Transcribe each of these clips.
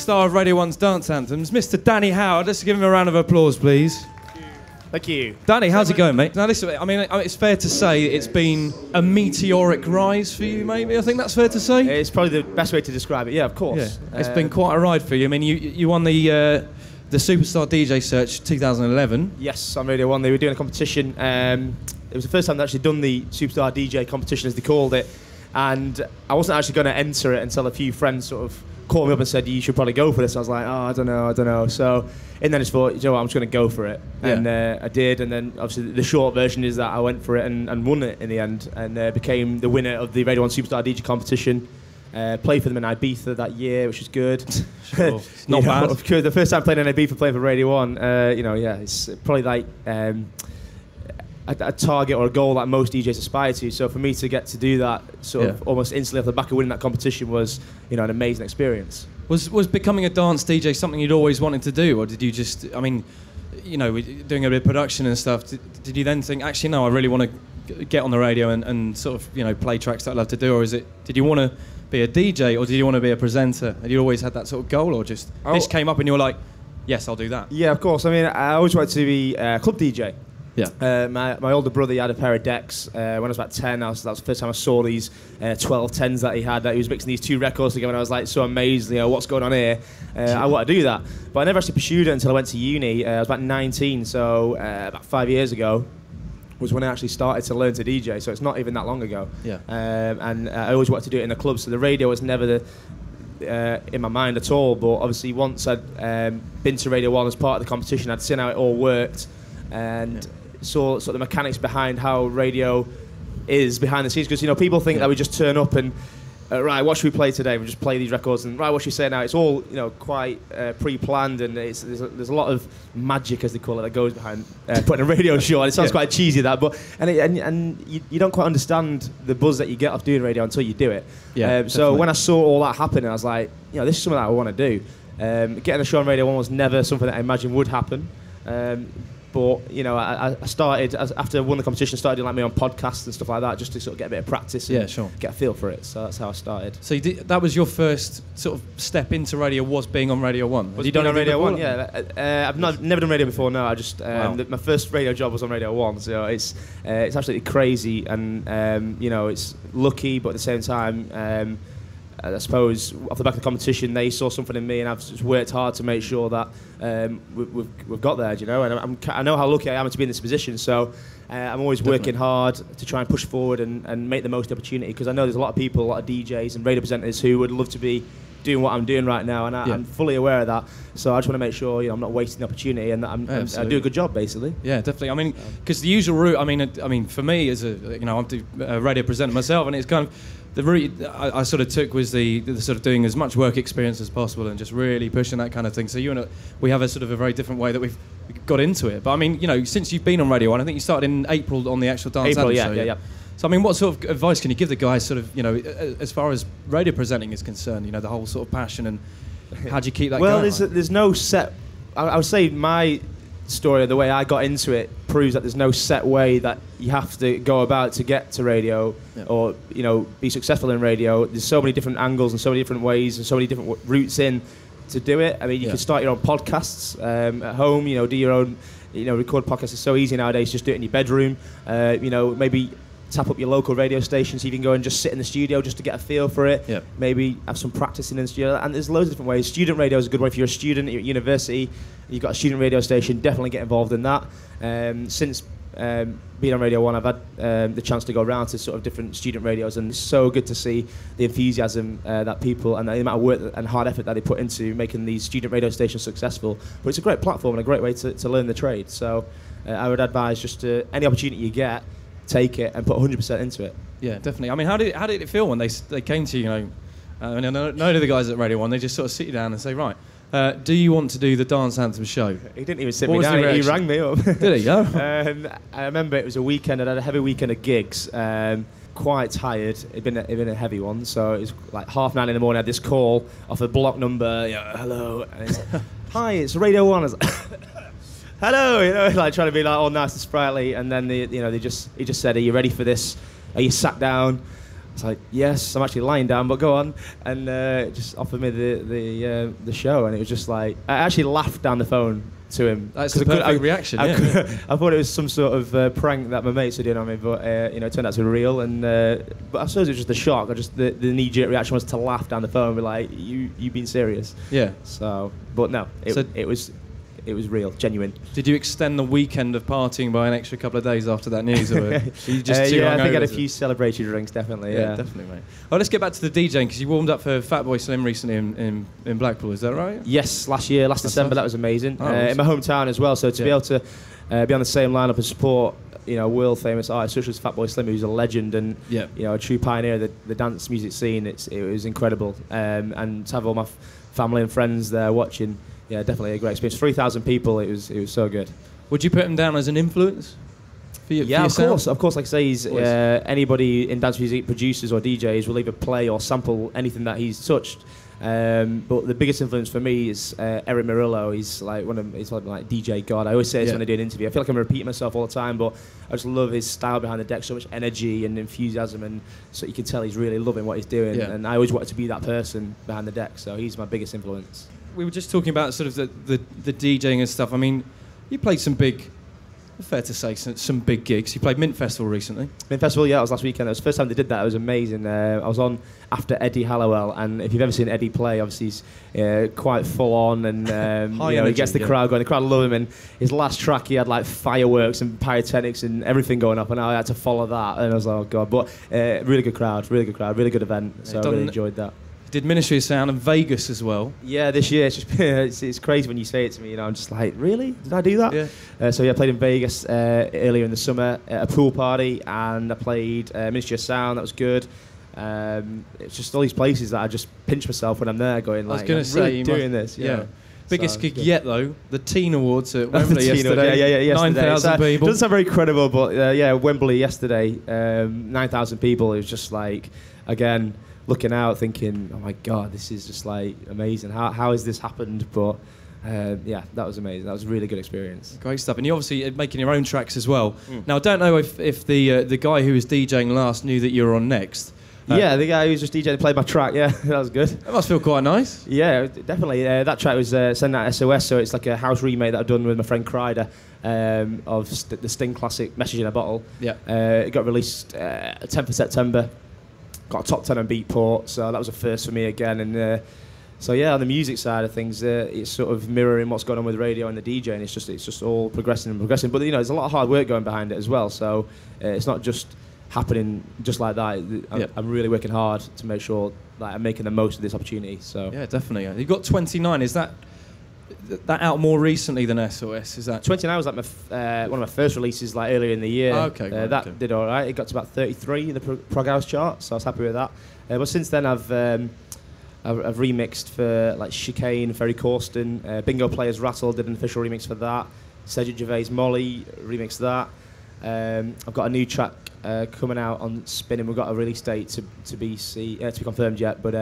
star of Radio 1's Dance Anthems, Mr. Danny Howard. Let's give him a round of applause, please. Thank you. Danny, how's it going, mate? Now, listen, I mean, it's fair to say it's been a meteoric rise for you, maybe. I think that's fair to say. It's probably the best way to describe it. Yeah, of course. Yeah. It's been quite a ride for you. I mean, you won the Superstar DJ Search 2011. Yes, on Radio 1. They were doing a competition. It was the first time they actually done the Superstar DJ competition, as they called it. And I wasn't actually going to enter it until a few friends sort of called me up and said, you should probably go for this. I was like, oh, I don't know. So, and then I just thought, you know what, I'm just going to go for it. Yeah. And I did. And then obviously the short version is that I went for it and won it in the end, and became the winner of the Radio 1 Superstar DJ competition. Played for them in Ibiza that year, which was good. Sure. It's not bad. Of course, the first time playing in Ibiza, playing for Radio 1, it's probably like a target or a goal that most DJs aspire to. So for me to get to do that sort of almost instantly off the back of winning that competition was, an amazing experience. Was becoming a dance DJ something you'd always wanted to do, or did you just, I mean, doing a bit of production and stuff, did you then think, actually, no, I really want to get on the radio and sort of, play tracks that I love to do, or did you want to be a DJ, or did you want to be a presenter? Had you always had that sort of goal, or just this came up and you were like, yes, I'll do that? Yeah, of course. I mean, I always wanted to be a club DJ. Yeah. My older brother, he had a pair of decks when I was about 10. That was the first time I saw these 1210s that he had. That he was mixing these two records together, and I was like so amazed. What's going on here? I want to do that, but I never actually pursued it until I went to uni. I was about 19, so about 5 years ago was when I actually started to learn to DJ. So it's not even that long ago. Yeah. And I always wanted to do it in a club. So the radio was never in my mind at all. But obviously, once I'd been to Radio 1 as part of the competition, I'd seen how it all worked, and saw sort of the mechanics behind how radio is behind the scenes, because people think that we just turn up and right, what should we play today? We just play these records and right, what should we say now? It's all quite pre-planned, and there's a lot of magic, as they call it, that goes behind putting a radio show on. It sounds quite cheesy, that, but and you don't quite understand the buzz that you get off doing radio until you do it. Yeah. So when I saw all that happen, I was like, this is something that I want to do. Getting a show on Radio 1 was never something that I imagined would happen. But I started after I won the competition. Started doing my own podcasts and stuff like that, just to sort of get a bit of practice and get a feel for it. So that's how I started. So that was your first sort of step into radio, was being on Radio 1. Have you done on Radio 1? Yeah, I've never done radio before. No, I just my first radio job was on Radio 1. So it's absolutely crazy, and it's lucky, but at the same time. I suppose off the back of the competition, they saw something in me, and I've just worked hard to make sure that we've got there, and I know how lucky I am to be in this position, so I'm always working hard to try and push forward and make the most opportunity, because I know there's a lot of people, a lot of DJs and radio presenters who would love to be doing what I'm doing right now, and I'm fully aware of that, so I just want to make sure I'm not wasting the opportunity, and that I do a good job, basically. Yeah, definitely. I mean, because the usual route, I mean, for me as I'm a radio presenter myself, and it's kind of the route I sort of took was the sort of doing as much work experience as possible and just really pushing that kind of thing. So we have a sort of a very different way that we've got into it. But I mean, since you've been on Radio 1, I think you started in April on the actual Dance Anthem show. Yeah. So I mean, what sort of advice can you give the guys, sort of, as far as radio presenting is concerned, the whole sort of passion, and how do you keep that going? Well, there's no set. I would say my story, the way I got into it, proves that there's no set way that you have to go about to get to radio, or be successful in radio. There's so many different angles and so many different ways and so many different routes in to do it. I mean, you can start your own podcasts at home, do your own, record podcasts. It's so easy nowadays. Just do it in your bedroom. Maybe tap up your local radio station so you can go and just sit in the studio just to get a feel for it. Yep. Maybe have some practicing in the studio. And there's loads of different ways. Student radio is a good way if you're a student at university. You've got a student radio station, definitely get involved in that. Since being on Radio 1, I've had the chance to go around to sort of different student radios, and it's so good to see the enthusiasm that people and the amount of work and hard effort that they put into making these student radio stations successful. But it's a great platform and a great way to learn the trade. So I would advise just any opportunity you get, take it and put 100% into it. Yeah, definitely. I mean, how did it feel when they came to you? I mean, I know the guys at Radio 1. They just sort of sit you down and say, right, do you want to do the Dance Anthem show? He didn't even sit me down. He rang me up. Did he? Oh. I remember it was a weekend. I'd had a heavy weekend of gigs. Quite tired. It'd been a heavy one. So it was like 9:30 in the morning. I had this call off a block number. Hello. And it's like, hi, it's Radio 1. I was like, hello. Like trying to be like all nice and sprightly. And then he just said, are you ready for this? Are you sat down? was like, yes, I'm actually lying down, but go on. And just offered me the show, and it was just like, I actually laughed down the phone to him. That's the perfect reaction, yeah. I thought it was some sort of prank that my mates were doing on me, but it turned out to be real. And but I suppose it was just the shock. The knee-jerk reaction was to laugh down the phone and be like, you been serious? Yeah. So, but no, it was real, genuine. Did you extend the weekend of partying by an extra couple of days after that news? Or were you just too yeah, I think I had a hungover? few celebratory drinks, definitely. Yeah, definitely, mate. Well, let's get back to the DJing, because you warmed up for Fatboy Slim recently in Blackpool, is that right? Yes, last December, nice. That was amazing. Oh, awesome. In my hometown as well, so to be able to be on the same lineup and support, world famous artists such as Fatboy Slim, who's a legend and a true pioneer of the dance music scene. It was incredible, and to have all my family and friends there watching. Yeah, definitely a great experience. 3,000 people. It was so good. Would you put him down as an influence for you? Yeah, for yourself? of course. Like I say, he's anybody in dance music, producers or DJs, will either play or sample anything that he's touched. But the biggest influence for me is Eric Murillo. He's like he's like DJ God. I always say this when I do an interview. I feel like I'm repeating myself all the time, but I just love his style behind the deck. So much energy and enthusiasm, and so you can tell he's really loving what he's doing. Yeah. And I always wanted to be that person behind the deck. So he's my biggest influence. We were just talking about sort of the DJing and stuff. I mean, you played some big, fair to say, some big gigs. You played Mint Festival recently. Mint Festival, yeah, it was last weekend. It was the first time they did that. It was amazing. I was on after Eddie Halliwell, and if you've ever seen Eddie play, obviously he's quite full on, and he gets the crowd going. The crowd love him, and his last track he had like fireworks and pyrotechnics and everything going up, and I had to follow that, and I was like, oh god. But really good crowd, really good event. So I really enjoyed that. Did Ministry of Sound in Vegas as well? Yeah, this year it's crazy when you say it to me. I'm just like, really? Did I do that? Yeah. So I played in Vegas earlier in the summer at a pool party, and I played Ministry of Sound. That was good. It's just all these places that I just pinch myself when I'm there, going like, I'm really doing this. Yeah. Biggest gig yet though, the Teen Awards at Wembley yesterday. Yeah, 9,000 people. Doesn't sound very credible, but Wembley yesterday, 9,000 people. It was just like, again, looking out, thinking, oh my god, this is just like amazing. How has this happened? But that was amazing. That was a really good experience. Great stuff. And you're obviously making your own tracks as well. Now I don't know if the guy who was DJing last knew that you were on next. Yeah, the guy who was just DJing played my track. Yeah, that was good. That must feel quite nice. Yeah, definitely. That track was Send Out SOS, so it's like a house remake that I've done with my friend Kryder of the Sting classic Message in a Bottle. Yeah. It got released 10th of September. Got a top 10 on Beatport, so that was a first for me again. And so yeah, on the music side of things, it's sort of mirroring what's going on with radio and the DJ, and it's just all progressing. But there's a lot of hard work going behind it as well. So it's not just happening just like that. I'm really working hard to make sure that I'm making the most of this opportunity. So yeah, definitely. You've got 29. Is that out more recently than SOS? Is that 29 was like one of my first releases, like earlier in the year. That did all right. It got to about 33 in the Prog House chart, so I was happy with that. But since then, I've remixed for like Chicane, Ferry Corsten, Bingo Players Rattle did an official remix for that. Cedric Gervais Molly remixed that. I've got a new track coming out on Spinning. We've got a release date to be confirmed yet, but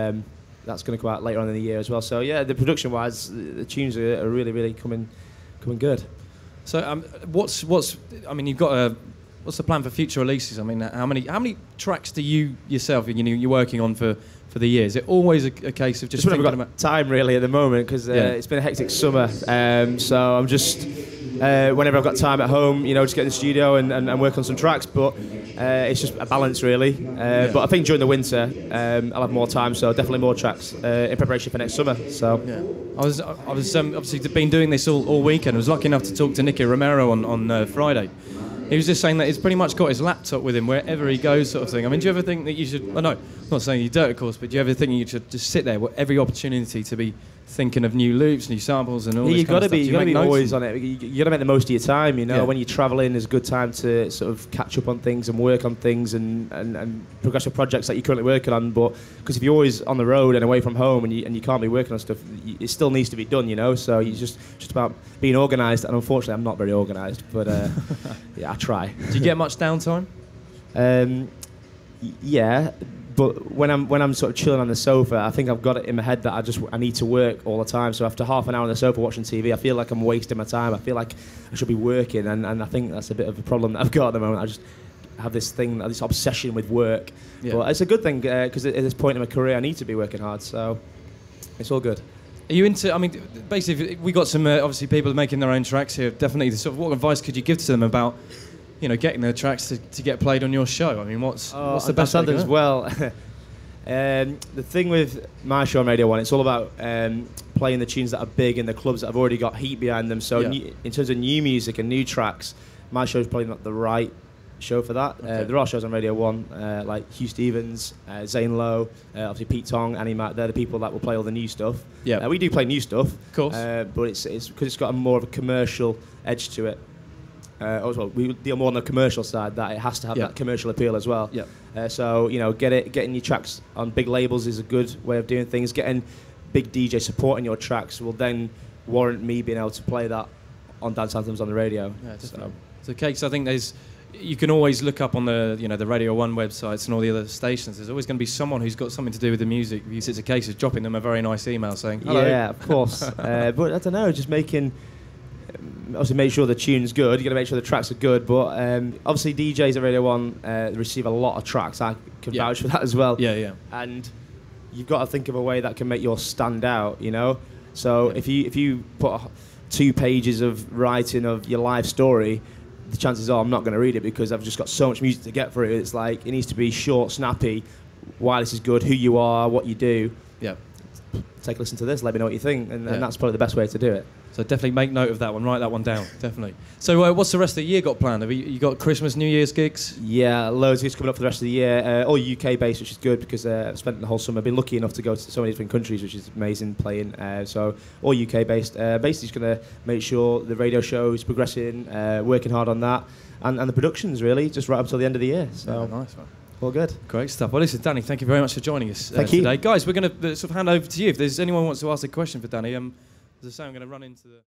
that's going to come out later on in the year as well. So yeah, the production-wise, the tunes are really coming good. So what's you've got what's the plan for future releases? I mean, how many tracks do you yourself you're working on for the year? Is it always a case of just thinking about time really at the moment, because it's been a hectic summer. So I'm just whenever I've got time at home, just get in the studio and work on some tracks. But it's just a balance really. But I think during the winter I'll have more time, so definitely more tracks in preparation for next summer. So I was obviously been doing this all weekend. I was lucky enough to talk to Nicky Romero on Friday. He was just saying that he's pretty much got his laptop with him wherever he goes, sort of thing. I mean, do you ever think that you should... no, I'm not saying you don't, of course, but do you ever think you should just sit there with every opportunity to be thinking of new loops, new samples and all this kind of stuff? You've got to be always on it. You've got to make the most of your time, When you're travelling, there's a good time to sort of catch up on things and work on things and progress with projects that you're currently working on. But because if you're always on the road and away from home and you can't be working on stuff, it still needs to be done, So you just about being organised. And unfortunately, I'm not very organised, but yeah, I try. Do you get much downtime? Yeah. But when I'm sort of chilling on the sofa, I think I've got it in my head that I need to work all the time. So after half an hour on the sofa watching TV, I feel like I'm wasting my time. I feel like I should be working, and I think that's a bit of a problem that I've got at the moment. have this thing, this obsession with work. Yeah. But it's a good thing because at this point in my career, I need to be working hard. So it's all good. Are you into? I mean, basically, we got some obviously people making their own tracks here. Definitely, what advice could you give to them about, getting their tracks to get played on your show? I mean, what's the best way to as well? The thing with my show on Radio 1, it's all about playing the tunes that are big in the clubs that have already got heat behind them. So in terms of new music and new tracks, my show is probably not the right show for that. Okay. There are shows on Radio 1 like Hugh Stevens, Zane Lowe, obviously Pete Tong, Annie Mac. They're the people that will play all the new stuff. Yeah, we do play new stuff, of course, but it's because it's got a more of a commercial edge to it. We deal more on the commercial side, that it has to have that commercial appeal as well. So getting your tracks on big labels is a good way of doing things. Getting big DJ supporting your tracks will then warrant me being able to play that on dance anthems on the radio. Yeah, definitely. So, Cakes, I think you can always look up on the the Radio 1 websites and all the other stations. There's always going to be someone who's got something to do with the music. It's a case of dropping them a very nice email saying hello. Yeah, of course. But I don't know, just obviously make sure the tune's good. You got to make sure the tracks are good. But obviously DJs at Radio 1 receive a lot of tracks. I can vouch for that as well. Yeah. And you've got to think of a way that can make yours stand out. So if you put 2 pages of writing of your life story, the chances are I'm not going to read it because I've just got so much music to get through. It's like it needs to be short, snappy. Why this is good, who you are, what you do. Yeah. Take a listen to this. Let me know what you think, and that's probably the best way to do it. So definitely make note of that one. Write that one down. Definitely. So what's the rest of the year got planned? Have you got Christmas, New Year's gigs? Yeah, loads of gigs coming up for the rest of the year. All UK based, which is good because I've spent the whole summer. I've been lucky enough to go to so many different countries, which is amazing playing. So all UK based. Basically, just going to make sure the radio show is progressing, working hard on that, and the productions really just right up till the end of the year. So nice one. All good. Great stuff. Well, listen, Danny, thank you very much for joining us today. Guys, we're going to sort of hand over to you. If there's anyone who wants to ask a question for Danny, as I say, I'm going to run into the...